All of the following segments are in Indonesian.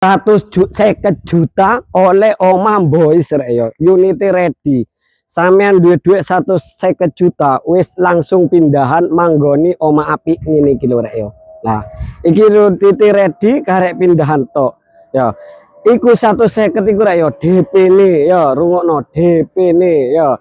150 juta oleh Oma Boys rek yo. Unity ready. Sampean duwe duit 150 juta wis langsung pindahan manggoni Oma Apik ngene iki lho rek yo. Nah, iki Unity ready karek pindahan tok. Ya. Iku 150 iku rek yo DP-ne yo, rungokno DP-ne yo.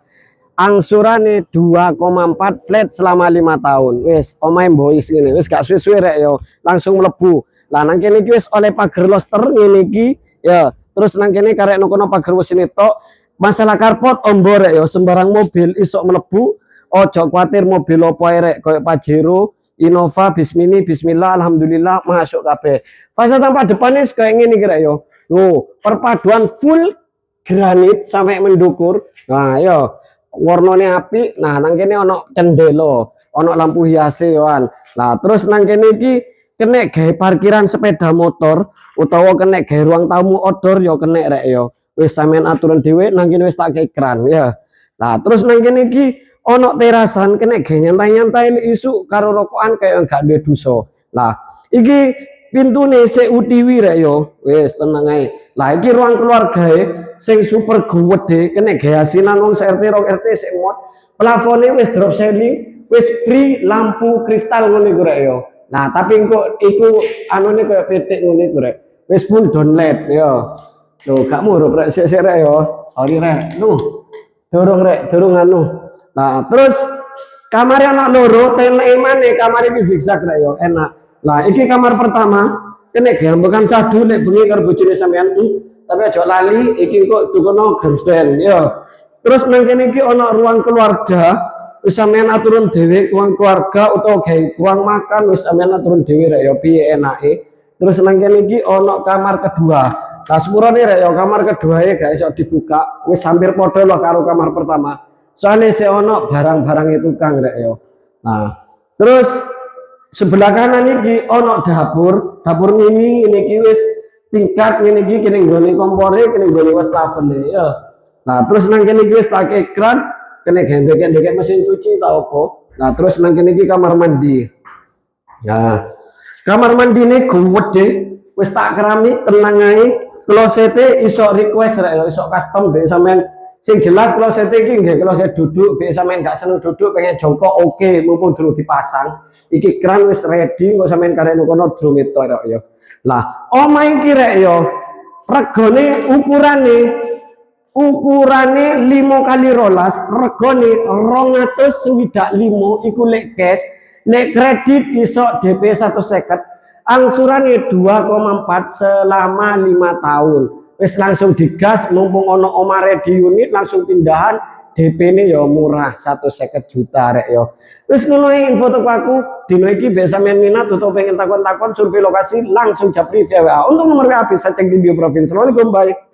Angsurane 2,4 flat selama 5 tahun. Wis Oma Boys ngene. Wis gak suwe-suwe rek yo, langsung mlebu. Lah nang kene iki wis oleh pagar loster ngene iki ya. Terus nang kene karek kono pagar wis tok. Masalah karpot ombo rek ya, sembarang mobil isok mlebu. Ojo kuatir mobil opo ae rek koyo Pajero, Innova, Bismini, bismillah, alhamdulillah masuk kabeh. Fase tampak depannya kayak ngene iki rek ya. Loh, perpaduan full granit sampai mendukur. Nah, ya warnane apik. Nah, nang kene ono cendelo, ono lampu hias yoan. Nah, terus nang kene iki kena gawe parkiran sepeda motor utawa kena gawe ruang tamu outdoor yo kena rek yo. Wis sampean aturan dhewe nang kene wis tak ekran ya. Nah, terus nang kene iki ono terasan kena gawe nyantai-nyantai isu karo rokokan kayak gak duwe dosa. Lah, iki pintune sik utiwi rek yo. Wis tenang ae. Lah iki ruang keluarga sing super gede kena gawe asinan wong RT 2 RT sik mod. Plafone wis drop ceiling, wis free lampu kristal ngene iku rek yo. Nah, tapi kok iku anune koyo petik ngene iku rek. Wis full download ya. Loh, gak murup rek sik-sik rek ya. Sorry rek. Durung rek, durung anu. Nah, terus kamar anak loro teneke maneh kamar iki zigzag rek ya. Enak. Lah, iki kamar pertama kene gambekan sadu nek bengi karo bojone sampean tapi aja lali iki kok tukono gorden ya. Terus nang kene iki ana ruang keluarga. Wis sampean aturun dhewe uang keluarga utawa gawe uang makan wis sampean aturun dhewe rek ya piye enake. Terus nang kene iki ana kamar kedua. Lah sepurane rek ya kamar kedua gak iso dibuka, wis hampir padha loh karo kamar pertama. Soalnya sik ana barang-barang itu kang rek ya. Nah, terus sebelah kanan iki ana dapur mini ini iki wis tingkat ngene iki kene nggone kompore, kene nggone wastafel ya. Nah, terus nang kene iki wis tak ekran kena gendek-gendek mesin cuci tau apa. Nah, terus nang kene iki kamar mandi. Ya. Kamar mandi ini gede, wis tak keramik tenang ae. Klosete iso request rek iso custom be sampean. Sing jelas klosete iki nggih kloset duduk, be sampean gak seneng duduk pengen jongkok oke, mumpung durung dipasang. Iki kran wis ready kok sampean karek kono drumeto rek ya. Lah, omah iki rek ya. Regane ukurane 5 kali rolas regane 265 iku lek cash, lek kredit iso DP 150, angsurane 2,4 selama 5 tahun. Wis langsung digas mumpung ono omah ready unit langsung pindahan, DP-ne ya murah 150 juta rek ya. Wis ngono info teko aku dino iki biasa men minat utawa pengen takon-takon survei lokasi langsung japri via WA. Untuk nomor WA bisa cek di bio profil. Assalamualaikum, bye.